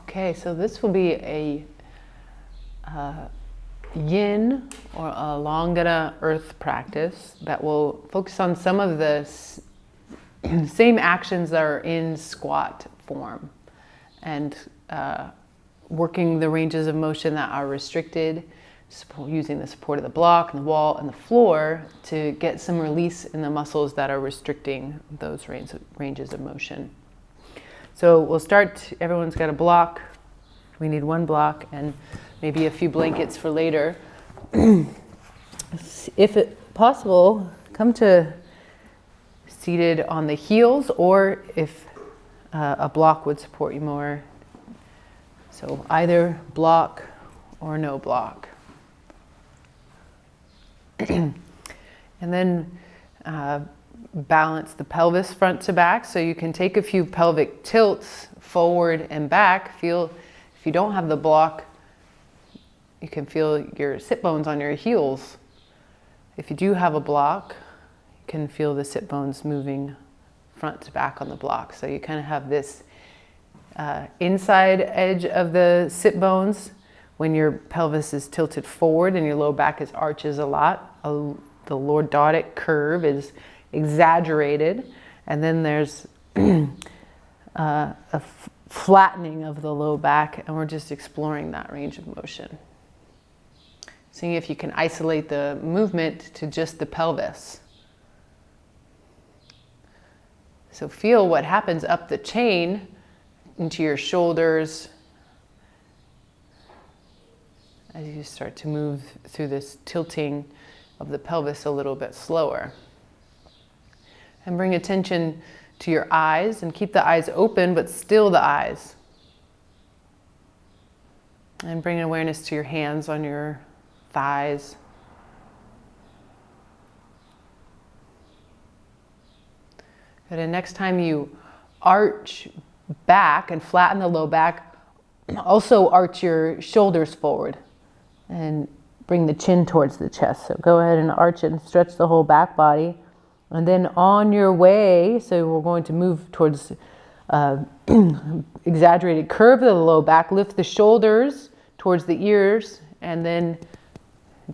Okay, so this will be a yin or a Langana earth practice that will focus on some of the same actions that are in squat form and working the ranges of motion that are restricted, using the support of the block and the wall and the floor to get some release in the muscles that are restricting those ranges of motion. So we'll start, everyone's got a block. We need one block and maybe a few blankets for later. If it possible, come to seated on the heels, or if a block would support you more. So either block or no block. And then balance the pelvis front to back, so you can take a few pelvic tilts forward and back. Feel, if you don't have the block, you can feel your sit bones on your heels. If you do have a block, you can feel the sit bones moving front to back on the block. So you kind of have this inside edge of the sit bones when your pelvis is tilted forward and your low back arches a lot. The lordotic curve is exaggerated, and then there's a flattening of the low back, and we're just exploring that range of motion. Seeing if you can isolate the movement to just the pelvis. So feel what happens up the chain into your shoulders as you start to move through this tilting of the pelvis a little bit slower. And bring attention to your eyes and keep the eyes open, but still the eyes. And bring awareness to your hands on your thighs. Good, and next time you arch back and flatten the low back, also arch your shoulders forward and bring the chin towards the chest. So go ahead and arch it and stretch the whole back body. And then on your way, so we're going to move towards exaggerated curve of the low back. Lift the shoulders towards the ears and then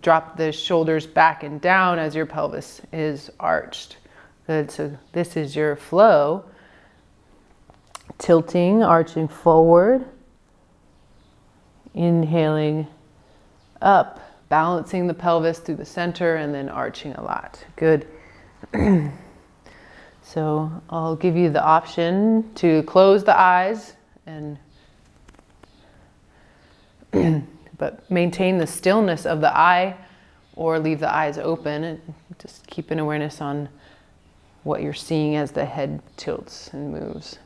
drop the shoulders back and down as your pelvis is arched. Good, so this is your flow. Tilting, arching forward. Inhaling up, balancing the pelvis through the center and then arching a lot. Good. So I'll give you the option to close the eyes and but maintain the stillness of the eye, or leave the eyes open and just keep an awareness on what you're seeing as the head tilts and moves.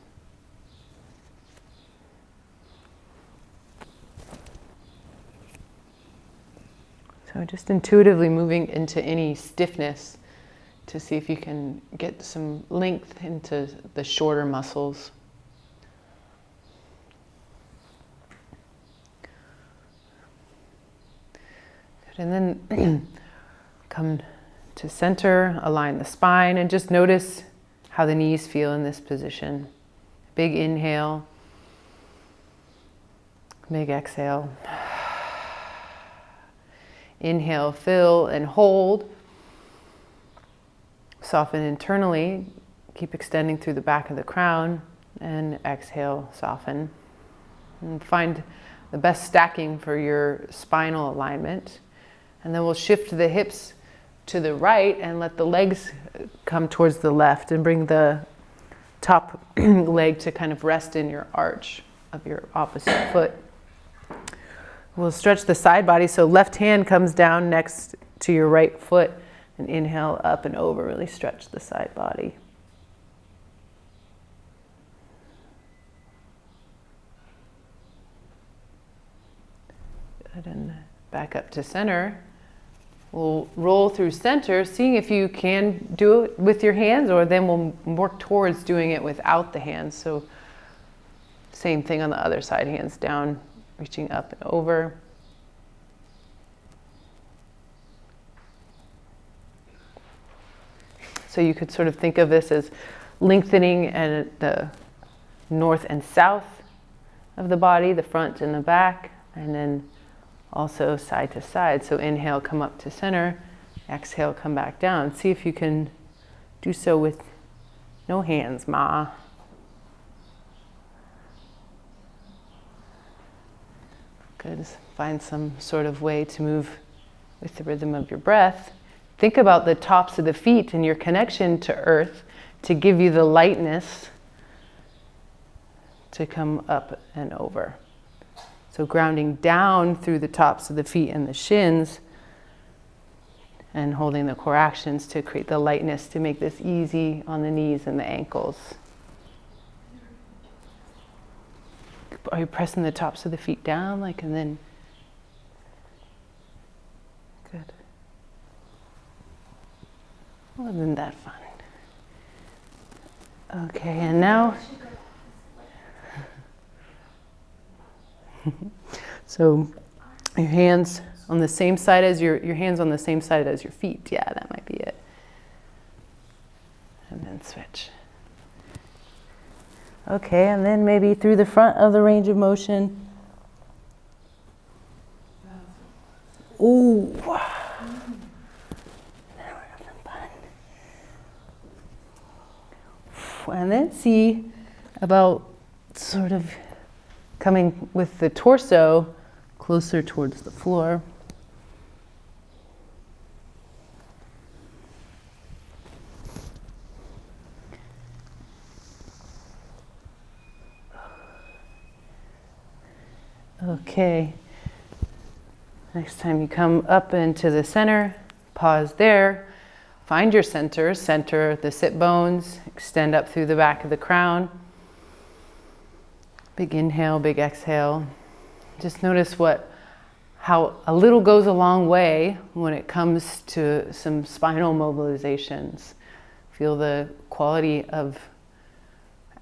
So just intuitively moving into any stiffness to see if you can get some length into the shorter muscles. Good. And then come to center, align the spine, and just notice how the knees feel in this position. Big inhale, big exhale. Inhale, fill and hold. Soften internally. Keep extending through the back of the crown. And exhale, soften. And find the best stacking for your spinal alignment. And then we'll shift the hips to the right and let the legs come towards the left and bring the top leg to kind of rest in your arch of your opposite foot. We'll stretch the side body, so left hand comes down next to your right foot, and inhale up and over, really stretch the side body. Good, and back up to center. We'll roll through center, seeing if you can do it with your hands, or then we'll work towards doing it without the hands. So same thing on the other side, hands down, reaching up and over. So you could sort of think of this as lengthening and the north and south of the body, the front and the back, and then also side to side. So inhale, come up to center. Exhale, come back down. See if you can do so with no hands, ma. Good. Find some sort of way to move with the rhythm of your breath. Think about the tops of the feet and your connection to earth to give you the lightness to come up and over. So grounding down through the tops of the feet and the shins and holding the core actions to create the lightness to make this easy on the knees and the ankles. Are you pressing the tops of the feet down, and then? Good. Well, isn't that fun? Okay, and now. So, your hands on the same side as your hands on the same side as your feet. Yeah, that might be it. And then switch. Okay, and then maybe through the front of the range of motion. Ooh. Now we're having fun. And then see about sort of coming with the torso closer towards the floor. Okay, next time you come up into the center, pause there, find your center, center the sit bones, extend up through the back of the crown. Big inhale, big exhale. Just notice how a little goes a long way when it comes to some spinal mobilizations. Feel the quality of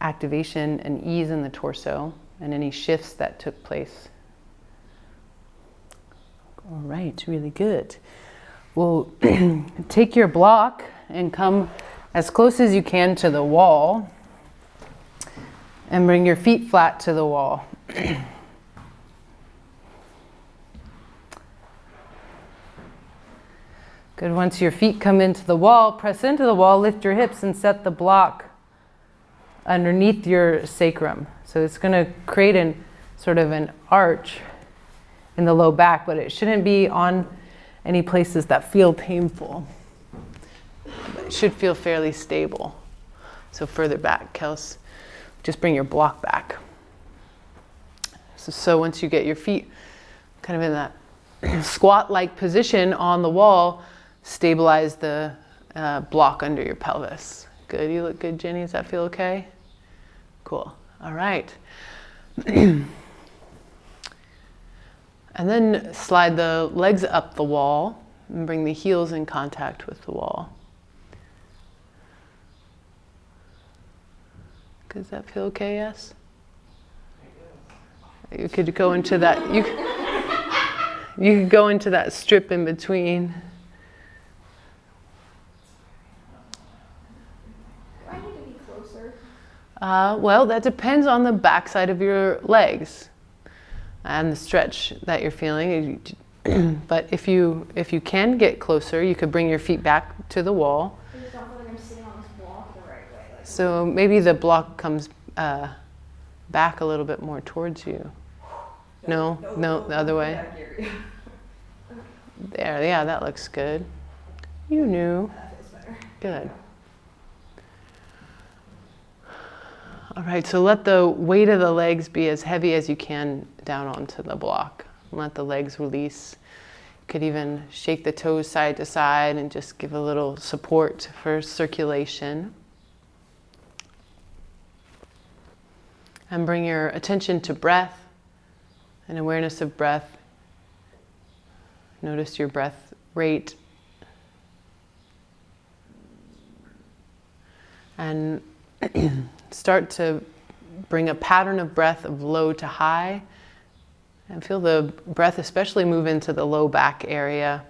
activation and ease in the torso and any shifts that took place. All right, really good. We'll take your block and come as close as you can to the wall and bring your feet flat to the wall. Good, once your feet come into the wall, press into the wall, lift your hips and set the block underneath your sacrum. So it's going to create sort of an arch in the low back, but it shouldn't be on any places that feel painful. It should feel fairly stable. So further back, Kels, just bring your block back. So once you get your feet kind of in that squat-like position on the wall, stabilize the block under your pelvis. Good, you look good, Jenny. Does that feel okay? Cool. All right. And then slide the legs up the wall and bring the heels in contact with the wall. Does that feel okay, yes? You could go into that, you could go into that strip in between. Do I need to be closer? Well, that depends on the backside of your legs and the stretch that you're feeling. But if you can get closer, you could bring your feet back to the wall. I just don't feel like I'm sitting on this block the right way. So maybe the block comes back a little bit more towards you. No, the other way. There, yeah, that looks good. You knew. That feels better. Good. All right, so let the weight of the legs be as heavy as you can down onto the block. Let the legs release. You could even shake the toes side to side and just give a little support for circulation. And bring your attention to breath and awareness of breath. Notice your breath rate. And start to bring a pattern of breath of low to high. And feel the breath especially move into the low back area,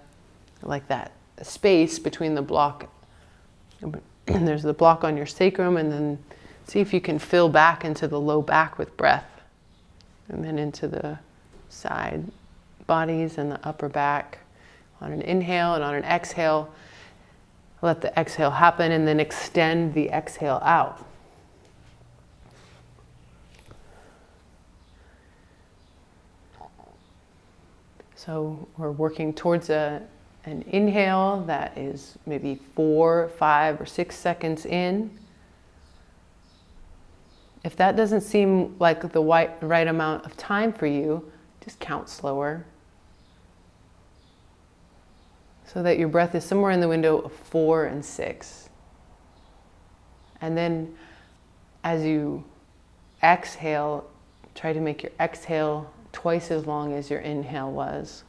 like that space between the block. There's the block on your sacrum, and then see if you can fill back into the low back with breath. And then into the side bodies and the upper back. On an inhale and on an exhale, let the exhale happen and then extend the exhale out. So we're working towards an inhale that is maybe 4, 5, or 6 seconds in. If that doesn't seem like the right amount of time for you, just count slower, so that your breath is somewhere in the window of 4 and 6. And then as you exhale, try to make your exhale twice as long as your inhale was.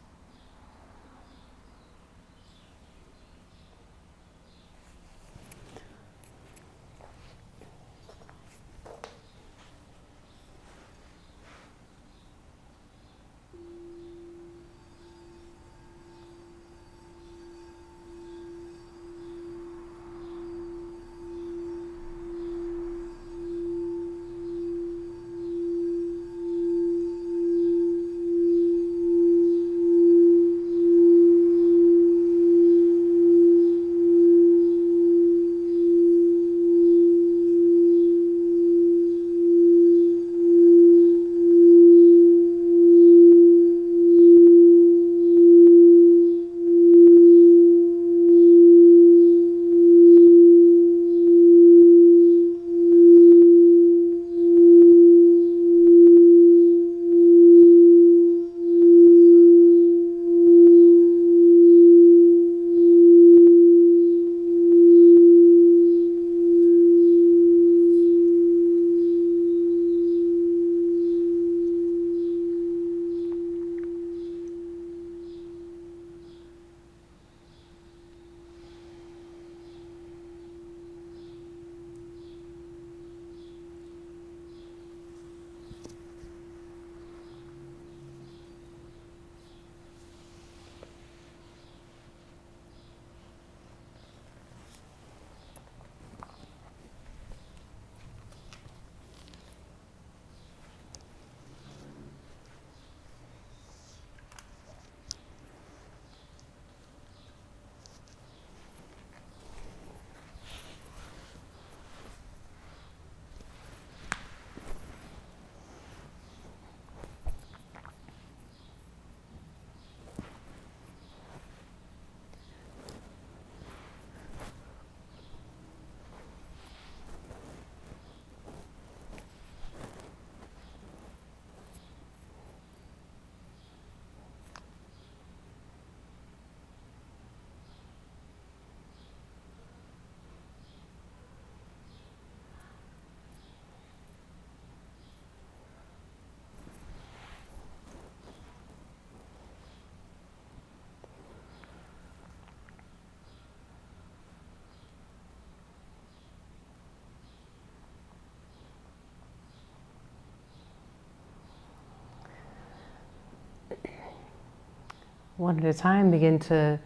One at a time, begin to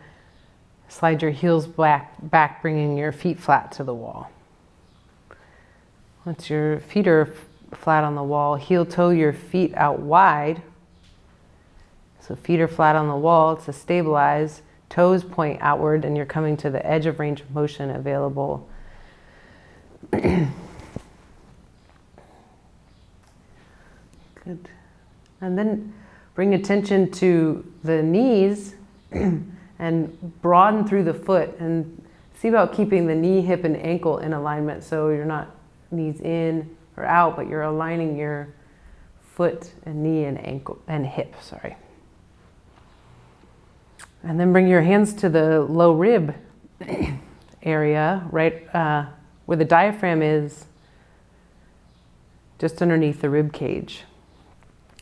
slide your heels back, bringing your feet flat to the wall. Once your feet are flat on the wall, heel toe your feet out wide. So feet are flat on the wall to stabilize. Toes point outward and you're coming to the edge of range of motion available. Good. And then bring attention to the knees and broaden through the foot and see about keeping the knee, hip, and ankle in alignment so you're not knees in or out, but you're aligning your foot and knee and ankle and hip, sorry. And then bring your hands to the low rib area, right where the diaphragm is, just underneath the rib cage.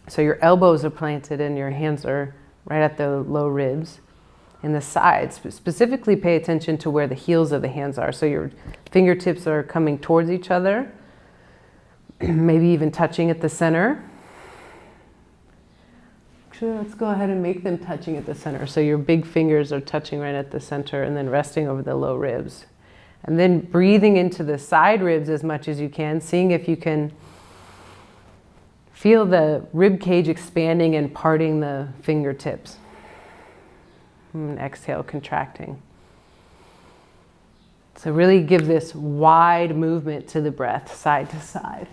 So your elbows are planted and your hands are right at the low ribs. In the sides, specifically pay attention to where the heels of the hands are. So your fingertips are coming towards each other, maybe even touching at the center. Actually, let's go ahead and make them touching at the center. So your big fingers are touching right at the center and then resting over the low ribs. And then breathing into the side ribs as much as you can, seeing if you can Feel the rib cage expanding and parting the fingertips. And exhale, contracting. So really give this wide movement to the breath, side to side.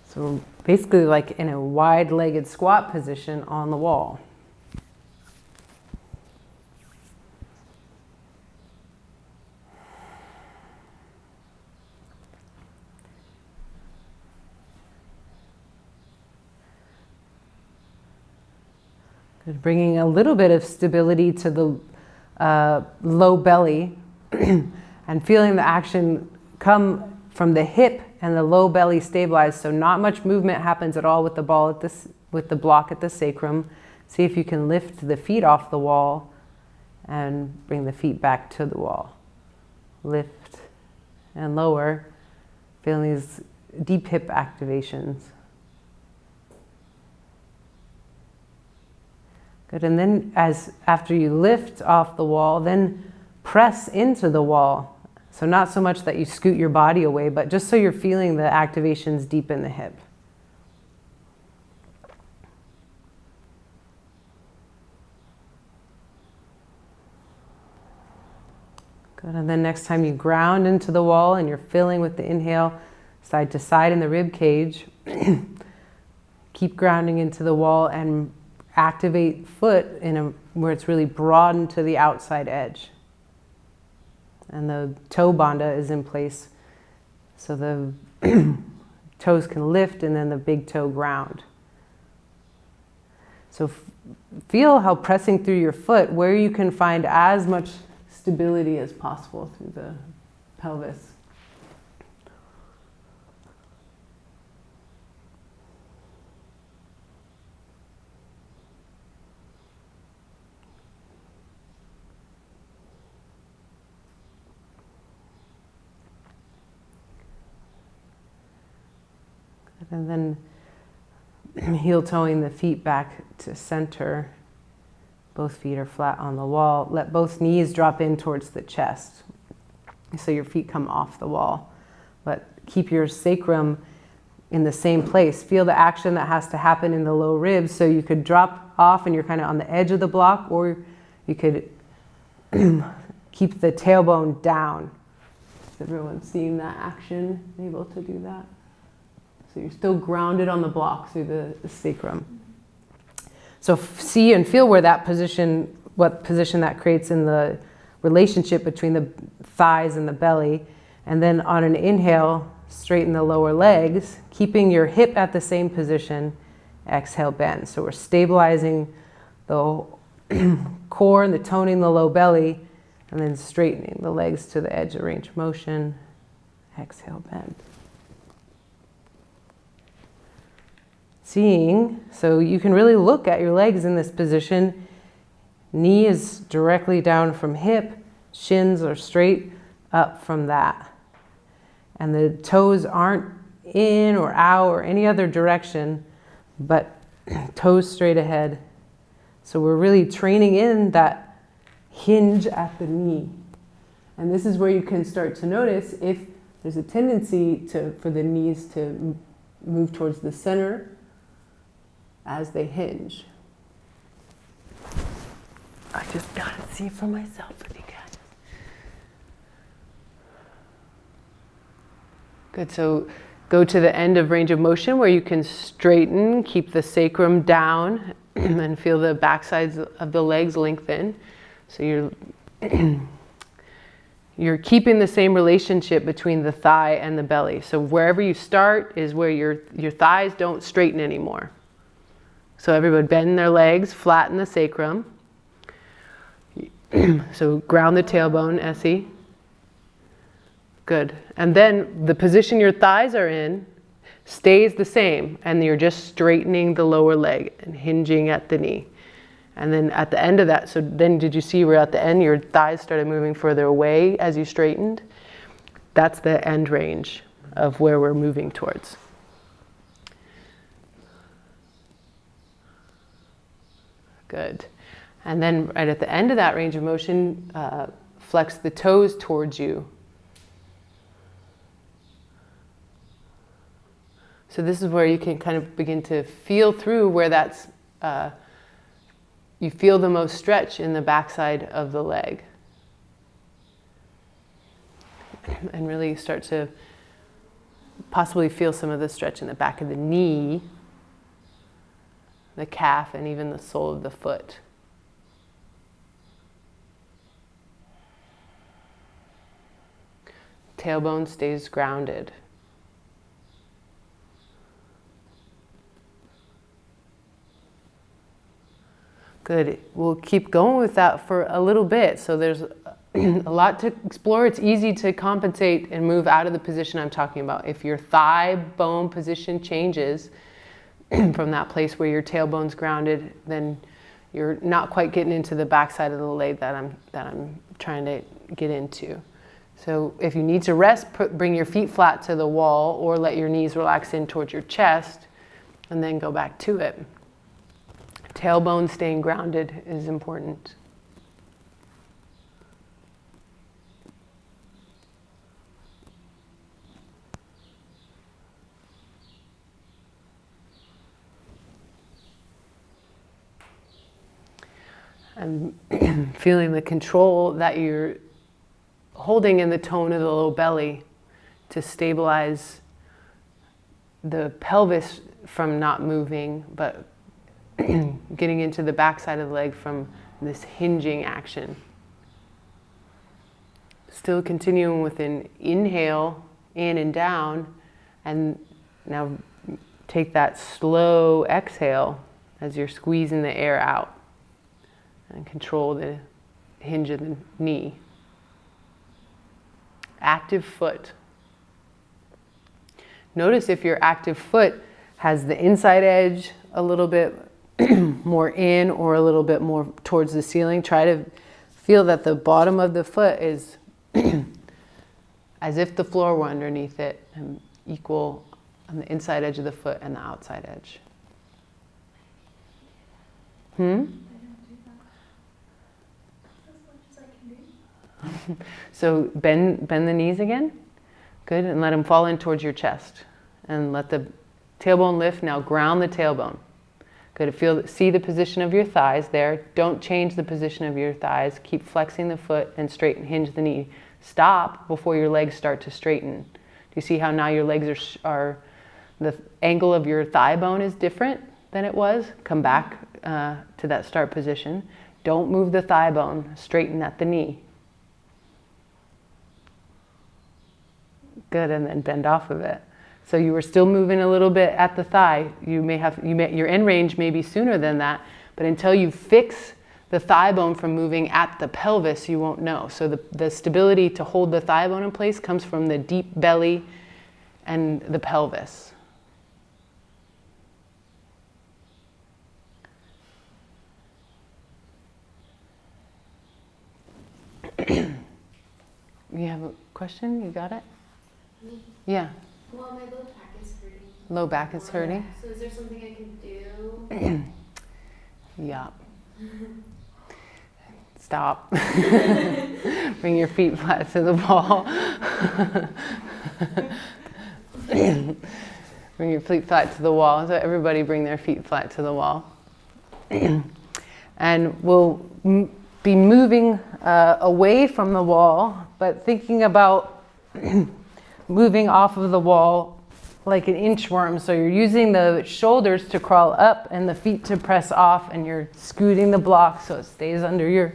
So we're basically like in a wide-legged squat position on the wall. Good. Bringing a little bit of stability to the low belly and feeling the action come from the hip and the low belly stabilized, so not much movement happens at all with the ball at this, with the block at the sacrum. See if you can lift the feet off the wall and bring the feet back to the wall. Lift and lower, feeling these deep hip activations. Good, and then after you lift off the wall, then press into the wall. So not so much that you scoot your body away, but just so you're feeling the activations deep in the hip. Good, and then next time you ground into the wall and you're filling with the inhale, side to side in the rib cage, keep grounding into the wall and activate foot where it's really broadened to the outside edge. And the toe bandha is in place so the toes can lift and then the big toe ground. So feel how pressing through your foot, where you can find as much stability as possible through the pelvis. And then heel toeing the feet back to center. Both feet are flat on the wall. Let both knees drop in towards the chest. So your feet come off the wall. But keep your sacrum in the same place. Feel the action that has to happen in the low ribs. So you could drop off and you're kind of on the edge of the block, or you could keep the tailbone down. Is everyone seeing that action? Able to do that? So you're still grounded on the block through the sacrum. So see and feel where that position, what position that creates in the relationship between the thighs and the belly. And then on an inhale, straighten the lower legs, keeping your hip at the same position. Exhale, bend. So we're stabilizing the core and the toning the low belly, and then straightening the legs to the edge of range of motion. Exhale, bend. Seeing, so you can really look at your legs in this position. Knee is directly down from hip, shins are straight up from that. And the toes aren't in or out or any other direction, but toes straight ahead. So we're really training in that hinge at the knee. And this is where you can start to notice if there's a tendency for the knees to move towards the center as they hinge. I just gotta see for myself with you guys. Good, so go to the end of range of motion where you can straighten, keep the sacrum down, and feel the backsides of the legs lengthen. So you're keeping the same relationship between the thigh and the belly. So wherever you start is where your thighs don't straighten anymore. So everyone bend their legs, flatten the sacrum. So ground the tailbone, Essie. Good. And then the position your thighs are in stays the same, and you're just straightening the lower leg and hinging at the knee. And then at the end of that, so then did you see where at the end your thighs started moving further away as you straightened? That's the end range of where we're moving towards. Good. And then right at the end of that range of motion, flex the toes towards you. So this is where you can kind of begin to feel through where that's, you feel the most stretch in the backside of the leg. And really start to possibly feel some of the stretch in the back of the knee, the calf, and even the sole of the foot. Tailbone stays grounded. Good. We'll keep going with that for a little bit. So there's a lot to explore. It's easy to compensate and move out of the position I'm talking about. If your thigh bone position changes from that place where your tailbone's grounded, then you're not quite getting into the backside of the leg that I'm trying to get into. So if you need to rest, bring your feet flat to the wall or let your knees relax in towards your chest and then go back to it. Tailbone staying grounded is important. And feeling the control that you're holding in the tone of the low belly to stabilize the pelvis from not moving, but getting into the backside of the leg from this hinging action. Still continuing with an inhale in and down, and now take that slow exhale as you're squeezing the air out and control the hinge of the knee. Active foot. Notice if your active foot has the inside edge a little bit more in or a little bit more towards the ceiling. Try to feel that the bottom of the foot is as if the floor were underneath it and equal on the inside edge of the foot and the outside edge. So bend the knees again. Good, and let them fall in towards your chest. And let the tailbone lift. Now ground the tailbone. Good, see the position of your thighs there. Don't change the position of your thighs. Keep flexing the foot and straighten, hinge the knee. Stop before your legs start to straighten. Do you see how now your legs are the angle of your thigh bone is different than it was? Come back to that start position. Don't move the thigh bone. Straighten at the knee. Good, and then bend off of it. So you were still moving a little bit at the thigh. Your end range may be sooner than that, but until you fix the thigh bone from moving at the pelvis, you won't know. So the stability to hold the thigh bone in place comes from the deep belly and the pelvis. You have a question? You got it? Yeah. Well, my low back is hurting. Low back is hurting? So is there something I can do? Yeah. Stop. Bring your feet flat to the wall. Bring your feet flat to the wall. So everybody bring their feet flat to the wall. And we'll be moving away from the wall, but thinking about moving off of the wall like an inchworm. So you're using the shoulders to crawl up and the feet to press off, and you're scooting the block so it stays under your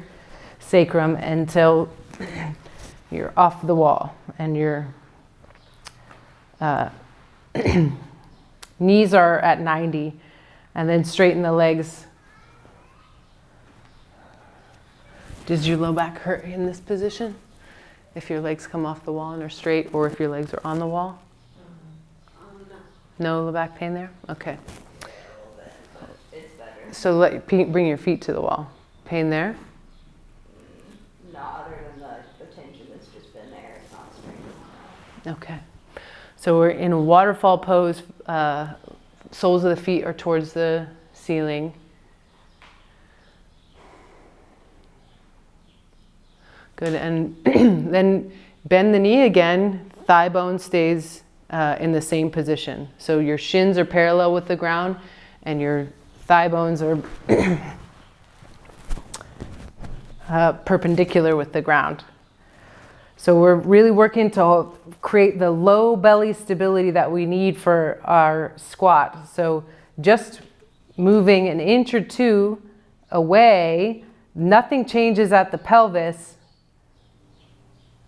sacrum until you're off the wall and your knees are at 90, and then straighten the legs. Does your low back hurt in this position? If your legs come off the wall and are straight, or if your legs are on the wall? No low back pain there? Okay. A little bit, but it's better. So bring your feet to the wall. Pain there? No, other than the tension that's just been there, it's not straight. Okay. So we're in a waterfall pose. Soles of the feet are towards the ceiling. Good, and then bend the knee again. Thigh bone stays in the same position. So your shins are parallel with the ground and your thigh bones are perpendicular with the ground. So we're really working to create the low belly stability that we need for our squat. So just moving an inch or two away, nothing changes at the pelvis.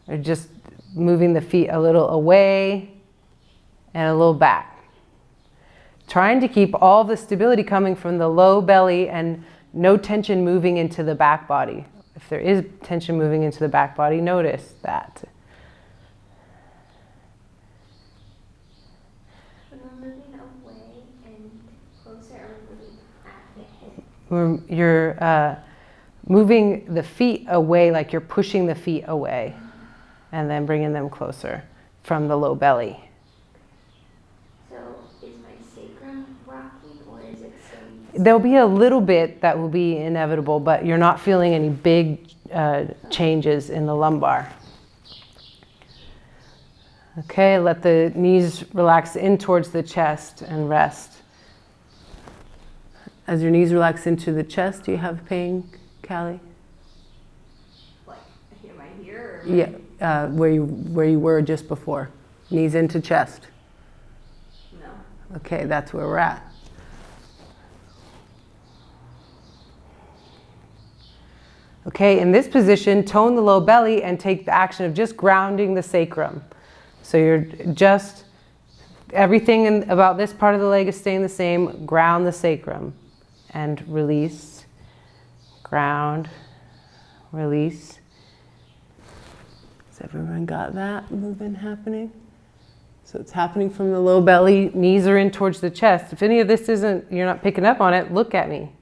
Or just moving the feet a little away and a little back. Trying to keep all the stability coming from the low belly and no tension moving into the back body. If there is tension moving into the back body, notice that. When we're moving away and closer, are we moving at the hip? You're moving the feet away like you're pushing the feet away and then bringing them closer from the low belly. So is my sacrum rocking or is it staying? There'll be a little bit that will be inevitable, but you're not feeling any big changes in the lumbar. Okay, let the knees relax in towards the chest and rest. As your knees relax into the chest, do you have pain, Callie? Like, am I here? Or Yeah, where you were just before. Knees into chest. No. Okay, that's where we're at. Okay, in this position, tone the low belly and take the action of just grounding the sacrum. So you're just, everything about this part of the leg is staying the same. Ground the sacrum and release. Ground, release. Has everyone got that movement happening? So it's happening from the low belly, knees are in towards the chest. If any of this isn't, you're not picking up on it, look at me.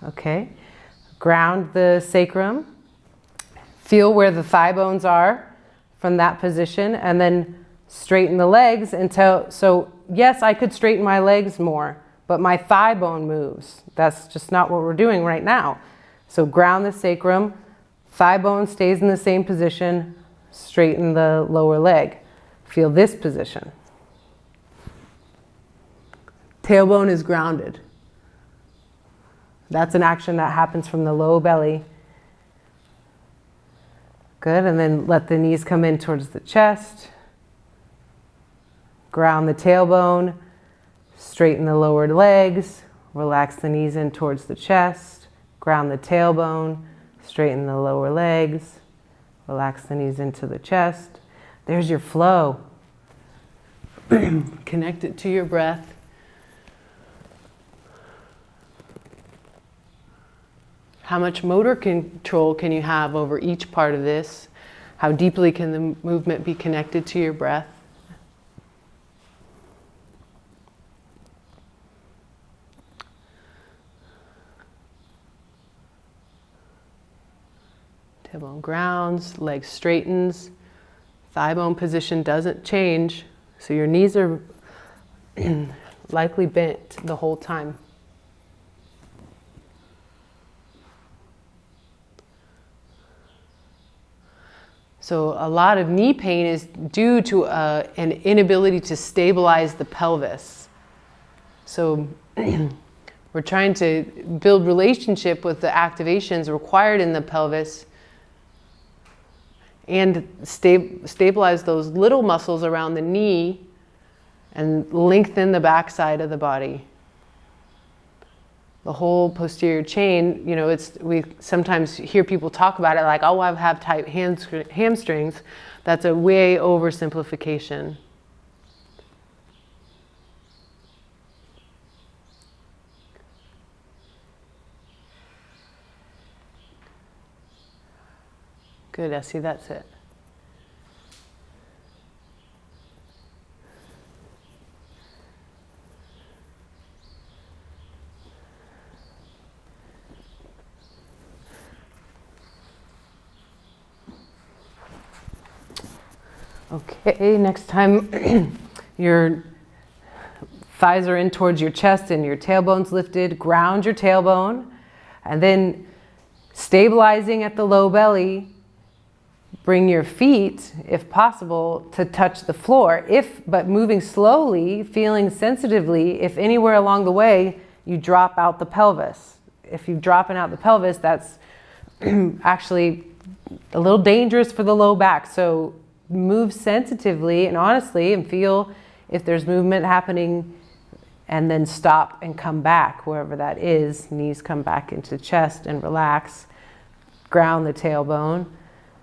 Okay, ground the sacrum. Feel where the thigh bones are from that position and then straighten the legs until, so yes, I could straighten my legs more, but my thigh bone moves. That's just not what we're doing right now. So ground the sacrum, thigh bone stays in the same position, straighten the lower leg. Feel this position. Tailbone is grounded. That's an action that happens from the low belly. Good, and then let the knees come in towards the chest. Ground the tailbone, straighten the lower legs, relax the knees in towards the chest, ground the tailbone, straighten the lower legs, relax the knees into the chest. There's your flow. Connect it to your breath. How much motor control can you have over each part of this? How deeply can the movement be connected to your breath? Tailbone grounds, leg straightens, thigh bone position doesn't change, so your knees are likely bent the whole time. So a lot of knee pain is due to an inability to stabilize the pelvis. So we're trying to build relationship with the activations required in the pelvis and stabilize those little muscles around the knee and lengthen the backside of the body. The whole posterior chain, you know, we sometimes hear people talk about it like, oh, I have tight hamstrings. That's a way oversimplification. Good, Essie, that's it. Okay, next time you're thighs are in towards your chest and your tailbone's lifted. Ground your tailbone. And then stabilizing at the low belly, bring your feet, if possible, to touch the floor. But moving slowly, feeling sensitively, if anywhere along the way you drop out the pelvis. If you're dropping out the pelvis, that's actually a little dangerous for the low back. So move sensitively and honestly and feel if there's movement happening, and then stop and come back wherever that is. Knees come back into chest and relax. Ground the tailbone.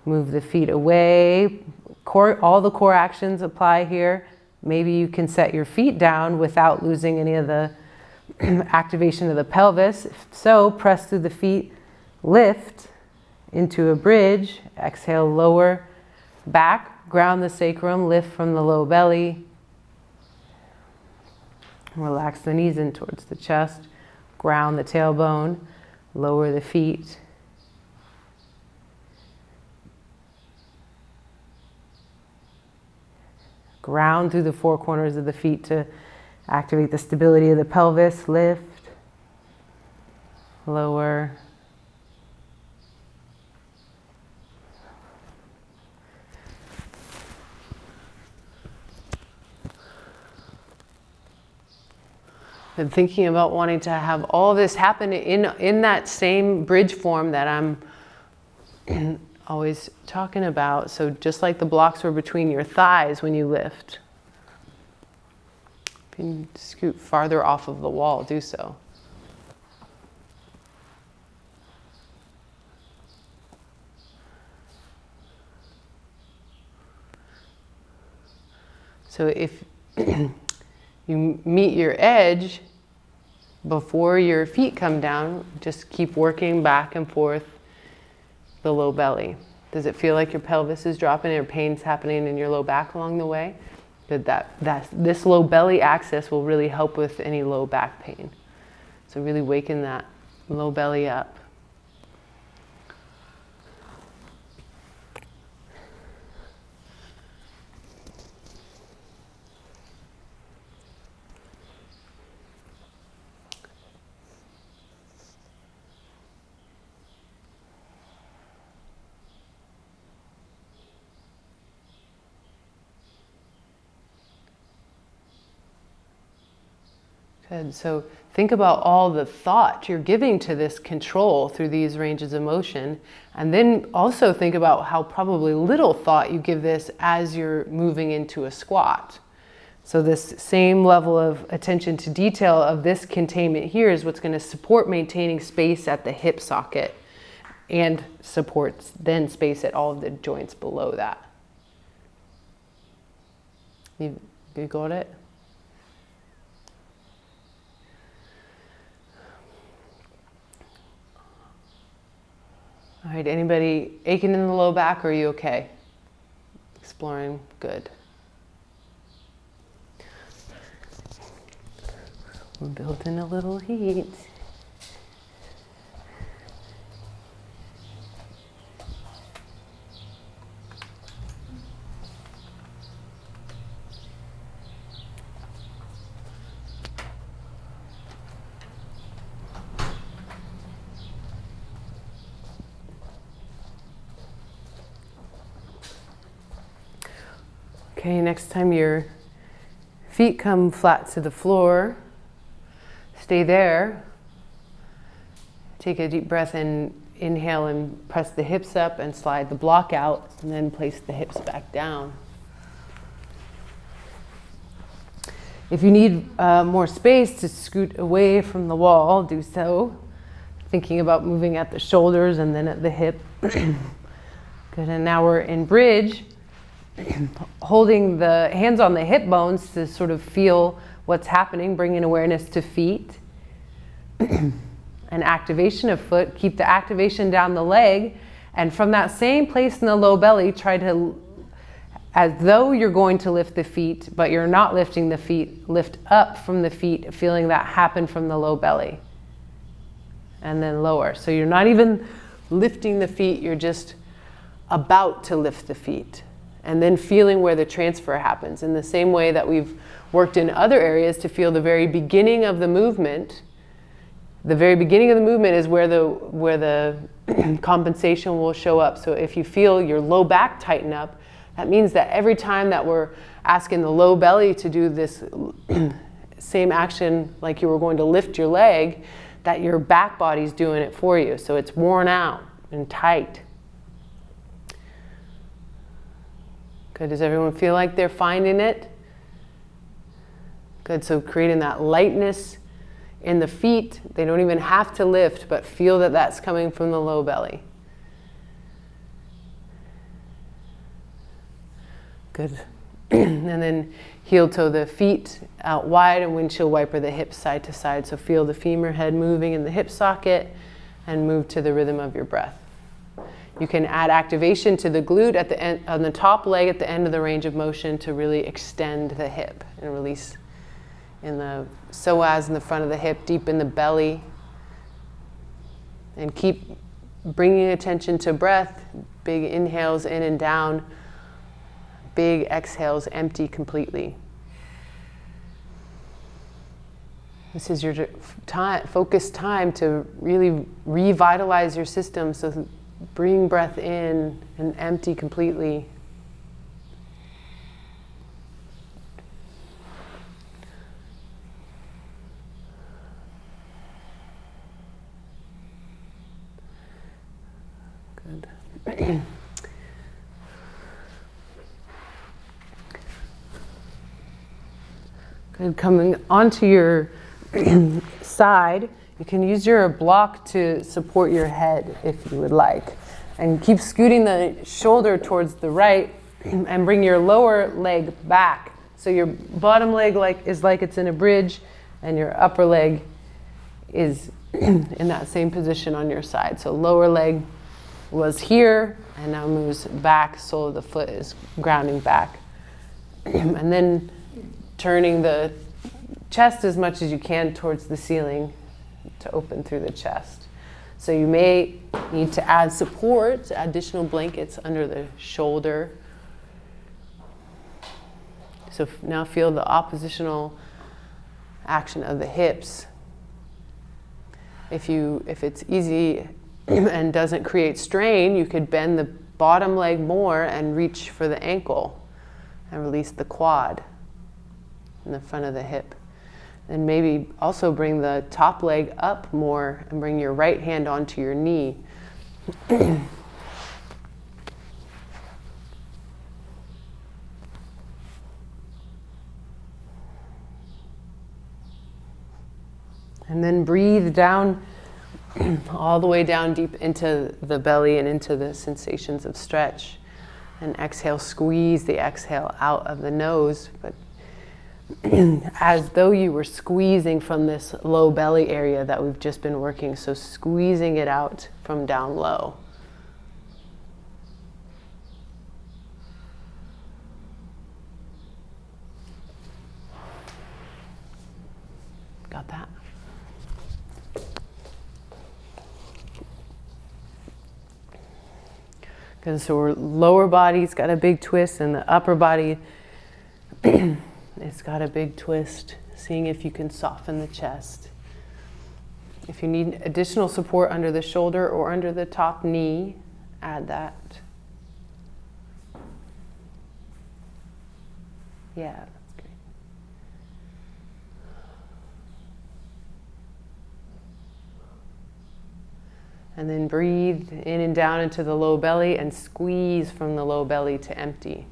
Move the feet away. All the core actions apply here. Maybe you can set your feet down without losing any of the activation of the pelvis. If so, press through the feet, lift into a bridge. Exhale, lower back, ground the sacrum, lift from the low belly. Relax the knees in towards the chest, ground the tailbone, lower the feet. Ground through the four corners of the feet to activate the stability of the pelvis. Lift, lower. And thinking about wanting to have all this happen in that same bridge form that I'm always talking about. So just like the blocks were between your thighs when you lift. If you scoot farther off of the wall, do so. So if you meet your edge before your feet come down, just keep working back and forth the low belly. Does it feel like your pelvis is dropping or pain's happening in your low back along the way? Good. This low belly axis will really help with any low back pain. So really waking that low belly up. Good. So think about all the thought you're giving to this control through these ranges of motion. And then also think about how probably little thought you give this as you're moving into a squat. So this same level of attention to detail of this containment here is what's going to support maintaining space at the hip socket and supports then space at all of the joints below that. You got it? All right, anybody aching in the low back, or are you okay? Exploring, good. We're building a little heat. Okay, next time your feet come flat to the floor, stay there. Take a deep breath and inhale and press the hips up and slide the block out, and then place the hips back down. If you need more space to scoot away from the wall, do so. Thinking about moving at the shoulders and then at the hip. Good, and now we're in bridge. Holding the hands on the hip bones to sort of feel what's happening, bringing awareness to feet. An activation of foot, keep the activation down the leg, and from that same place in the low belly, try to, as though you're going to lift the feet, but you're not lifting the feet, lift up from the feet, feeling that happen from the low belly. And then lower. So you're not even lifting the feet, you're just about to lift the feet. and then feeling where the transfer happens in the same way that we've worked in other areas to feel the very beginning of the movement. The very beginning of the movement is where the compensation will show up. So if you feel your low back tighten up, that means that every time that we're asking the low belly to do this same action like you were going to lift your leg, that your back body's doing it for you. So it's worn out and tight. Good. Does everyone feel like they're finding it? Good. So creating that lightness in the feet. They don't even have to lift, but feel that that's coming from the low belly. Good. And then heel toe the feet out wide and windshield wiper the hips side to side. So feel the femur head moving in the hip socket and move to the rhythm of your breath. You can add activation to the glute at the end, on the top leg at the end of the range of motion to really extend the hip and release in the psoas in the front of the hip, deep in the belly. And keep bringing attention to breath, big inhales in and down. Big exhales, empty completely. This is your time, focused time to really revitalize your system. So bring breath in and empty completely. Good. Good. Coming onto your side, you can use your block to support your head if you would like. And keep scooting the shoulder towards the right and bring your lower leg back. So your bottom leg is like it's in a bridge and your upper leg is in that same position on your side. So lower leg was here and now moves back, sole of the foot is grounding back. And then turning the chest as much as you can towards the ceiling to open through the chest. So you may need to add support, additional blankets under the shoulder. So now feel the oppositional action of the hips. If it's easy and doesn't create strain, you could bend the bottom leg more and reach for the ankle and release the quad in the front of the hip. And maybe also bring the top leg up more and bring your right hand onto your knee. And then breathe down, all the way down deep into the belly and into the sensations of stretch. And exhale, squeeze the exhale out of the nose, but as though you were squeezing from this low belly area that we've just been working. So squeezing it out from down low. Got that? Good. So our lower body's got a big twist and the upper body it's got a big twist, seeing if you can soften the chest. If you need additional support under the shoulder or under the top knee, add that. Yeah, that's great. And then breathe in and down into the low belly and squeeze from the low belly to empty.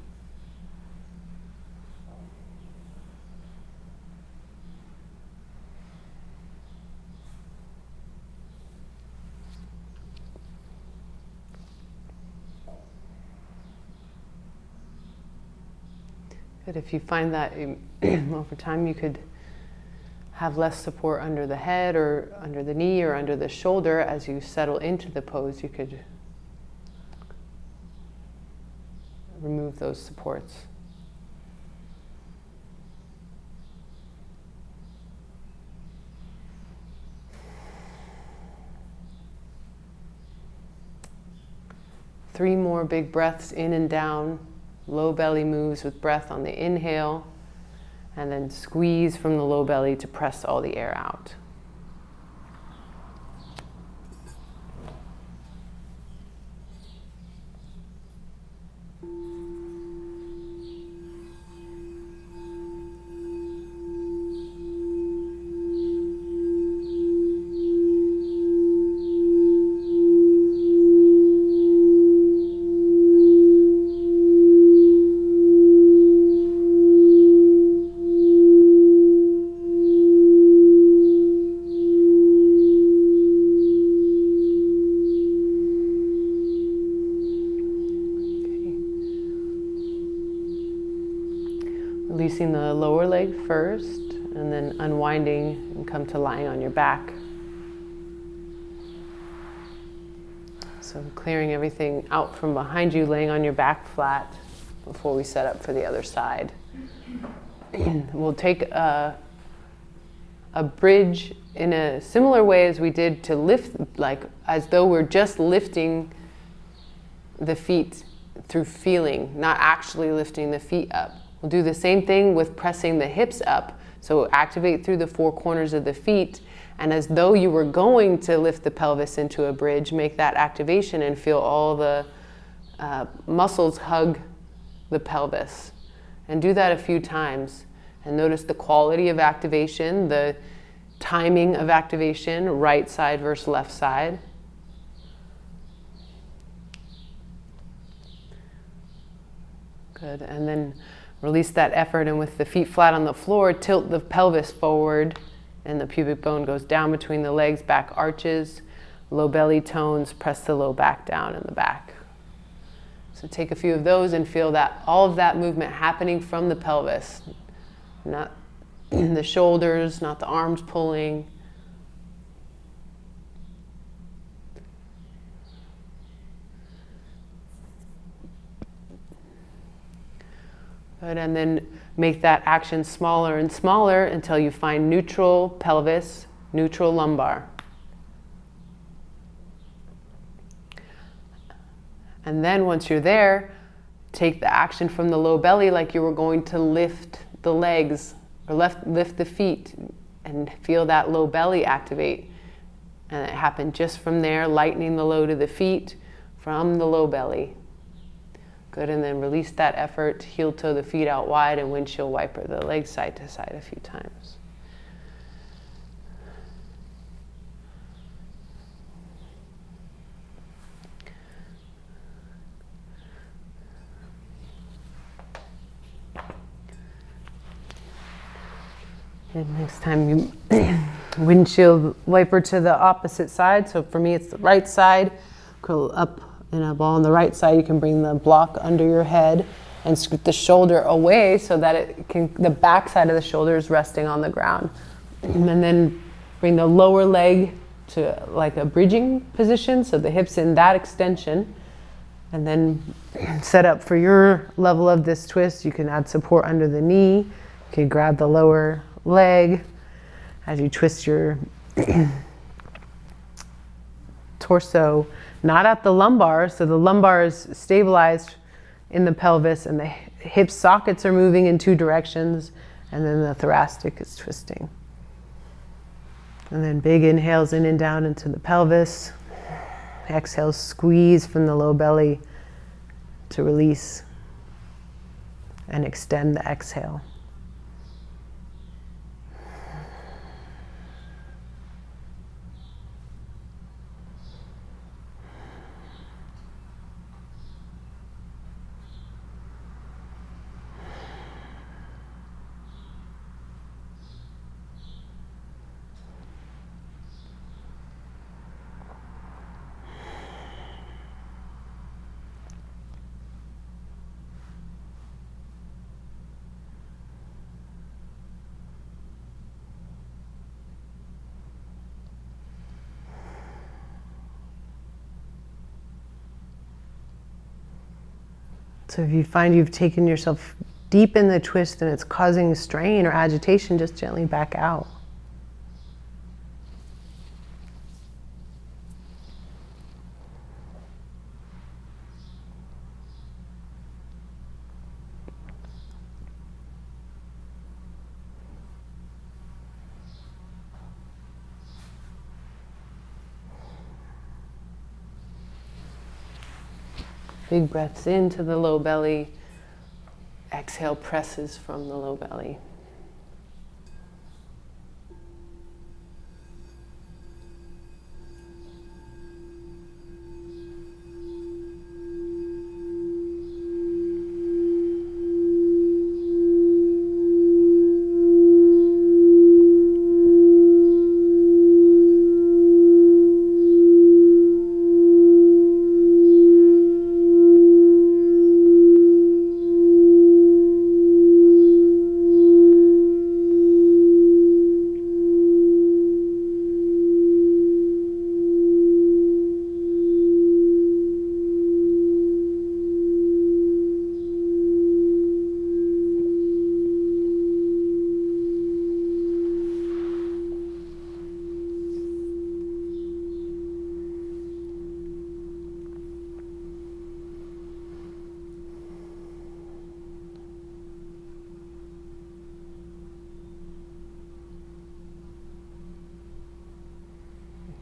But if you find that over time you could have less support under the head or under the knee or under the shoulder as you settle into the pose, you could remove those supports. Three more big breaths in and down. Low belly moves with breath on the inhale, and then squeeze from the low belly to press all the air out. Releasing the lower leg first, and then unwinding and come to lying on your back. So clearing everything out from behind you, laying on your back flat before we set up for the other side. We'll take a bridge in a similar way as we did to lift, like as though we're just lifting the feet through feeling, not actually lifting the feet up. We'll do the same thing with pressing the hips up. So activate through the four corners of the feet, and as though you were going to lift the pelvis into a bridge, make that activation and feel all the muscles hug the pelvis. And do that a few times. And notice the quality of activation, the timing of activation, right side versus left side. Good, and then release that effort, and with the feet flat on the floor, tilt the pelvis forward, and the pubic bone goes down between the legs, back arches, low belly tones, press the low back down in the back. So take a few of those and feel that all of that movement happening from the pelvis, not the shoulders, not the arms pulling. Good, and then make that action smaller and smaller until you find neutral pelvis, neutral lumbar. And then once you're there, take the action from the low belly like you were going to lift the legs or lift the feet, and feel that low belly activate. And it happened just from there, lightening the load of the feet from the low belly. Good, and then release that effort, heel toe the feet out wide, and windshield wiper the legs side to side a few times. And next time you windshield wiper to the opposite side. So for me, it's the right side. Curl up in a ball on the right side. You can bring the block under your head and scoot the shoulder away so that the back side of the shoulder is resting on the ground. And then bring the lower leg to like a bridging position, so the hips in that extension. And then set up for your level of this twist. You can add support under the knee. You can grab the lower leg as you twist your torso, not at the lumbar, so the lumbar is stabilized in the pelvis and the hip sockets are moving in two directions, and then the thoracic is twisting. And then big inhales in and down into the pelvis. Exhale, squeeze from the low belly to release and extend the exhale. So if you find you've taken yourself deep in the twist and it's causing strain or agitation, just gently back out. Big breaths into the low belly. Exhale, presses from the low belly.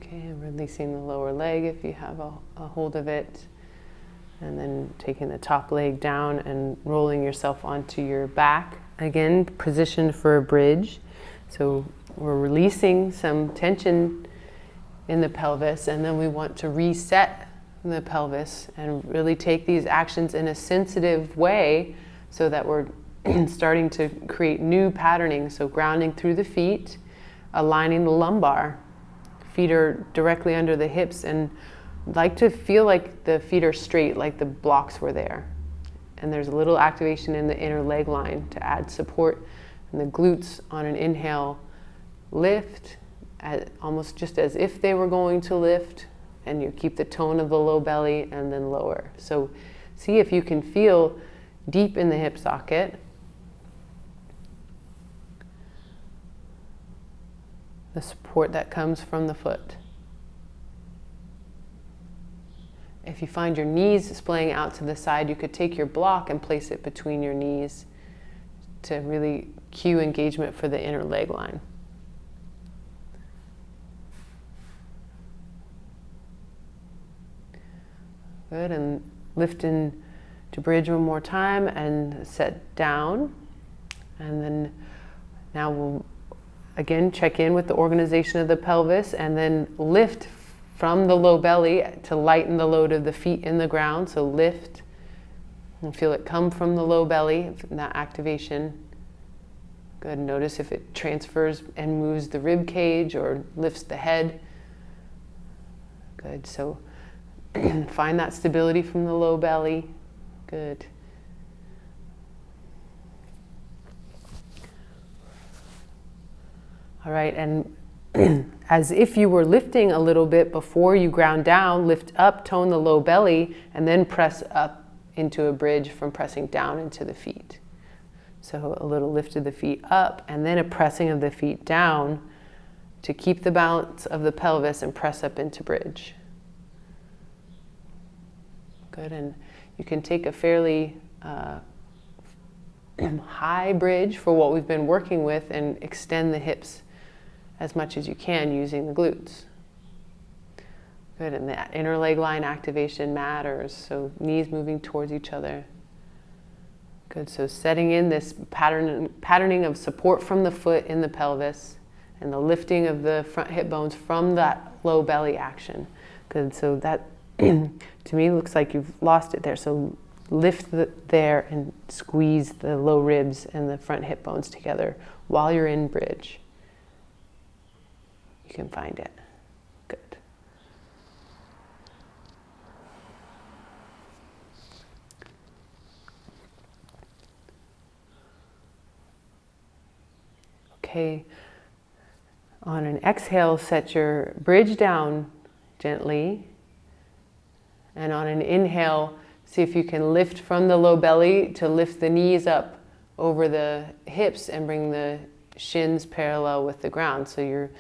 Okay, and releasing the lower leg if you have a hold of it. And then taking the top leg down and rolling yourself onto your back. Again, positioned for a bridge. So we're releasing some tension in the pelvis, and then we want to reset the pelvis and really take these actions in a sensitive way so that we're starting to create new patterning. So grounding through the feet, aligning the lumbar. Feet are directly under the hips, and like to feel like the feet are straight, like the blocks were there. And there's a little activation in the inner leg line to add support. And the glutes on an inhale lift, almost just as if they were going to lift, and you keep the tone of the low belly and then lower. So see if you can feel deep in the hip socket. The support that comes from the foot. If you find your knees splaying out to the side, you could take your block and place it between your knees to really cue engagement for the inner leg line. Good, and lift in to bridge one more time and set down. And then now we'll again check in with the organization of the pelvis and then lift from the low belly to lighten the load of the feet in the ground. So lift and feel it come from the low belly, that activation. Good, notice if it transfers and moves the rib cage or lifts the head. Good, so find that stability from the low belly. Good. All right, and as if you were lifting a little bit before you ground down, lift up, tone the low belly, and then press up into a bridge from pressing down into the feet. So a little lift of the feet up, and then a pressing of the feet down to keep the balance of the pelvis and press up into bridge. Good, and you can take a fairly high bridge for what we've been working with and extend the hips as much as you can using the glutes. Good, and that inner leg line activation matters, so knees moving towards each other. Good, so setting in this patterning of support from the foot in the pelvis and the lifting of the front hip bones from that low belly action. Good, so that to me looks like you've lost it there, so lift there and squeeze the low ribs and the front hip bones together while you're in bridge. You can find it. Good. Okay. On an exhale, set your bridge down gently. And on an inhale, see if you can lift from the low belly to lift the knees up over the hips and bring the shins parallel with the ground. So you're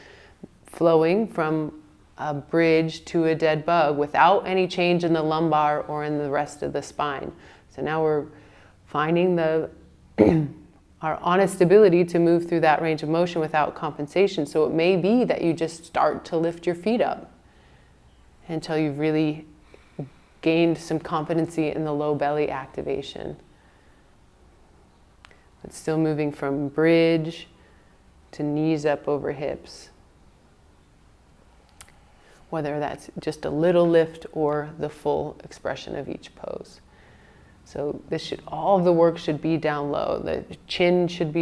flowing from a bridge to a dead bug without any change in the lumbar or in the rest of the spine. So now we're finding our honest ability to move through that range of motion without compensation. So it may be that you just start to lift your feet up until you've really gained some competency in the low belly activation. But still moving from bridge to knees up over hips. Whether that's just a little lift or the full expression of each pose. So all of the work should be down low. The chin shouldn't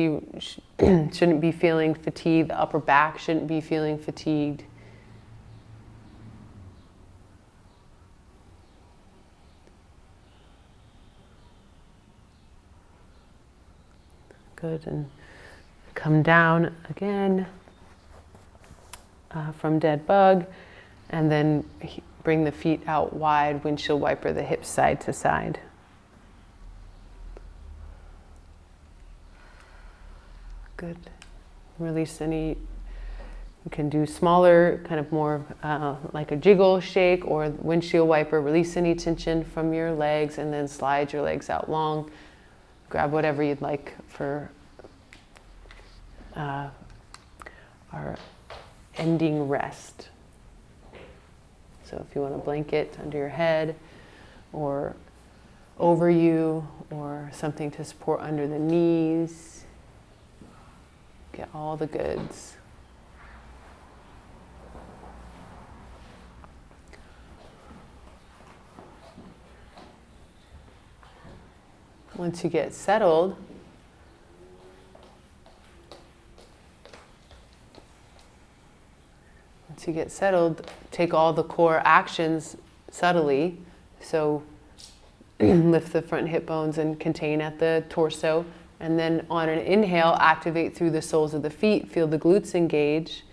be feeling fatigued. The upper back shouldn't be feeling fatigued. Good, and come down again from dead bug, and then bring the feet out wide, windshield wiper the hips side to side. Good. Release any, you can do smaller, kind of more like a jiggle shake or windshield wiper. Release any tension from your legs and then slide your legs out long. Grab whatever you'd like for our ending rest. So if you want a blanket under your head or over you or something to support under the knees, get all the goods. Once you get settled, take all the core actions subtly. So lift the front hip bones and contain at the torso. And then on an inhale, activate through the soles of the feet. Feel the glutes engage,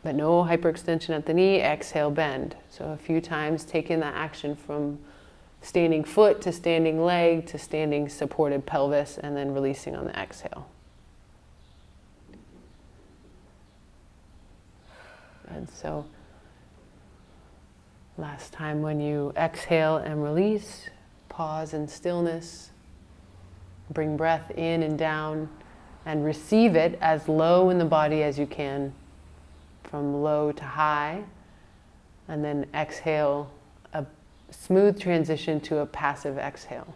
but no hyperextension at the knee. Exhale, bend. So a few times, take in the action from standing foot to standing leg to standing supported pelvis, and then releasing on the exhale. And so last time when you exhale and release, pause in stillness, bring breath in and down, and receive it as low in the body as you can, from low to high, and then exhale, a smooth transition to a passive exhale.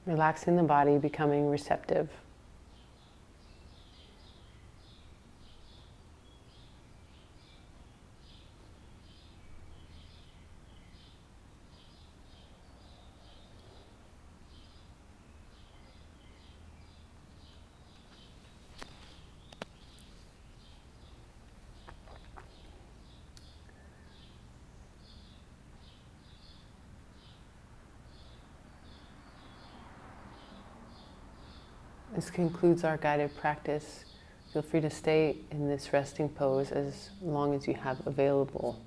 Relaxing the body, becoming receptive. This concludes our guided practice. Feel free to stay in this resting pose as long as you have available.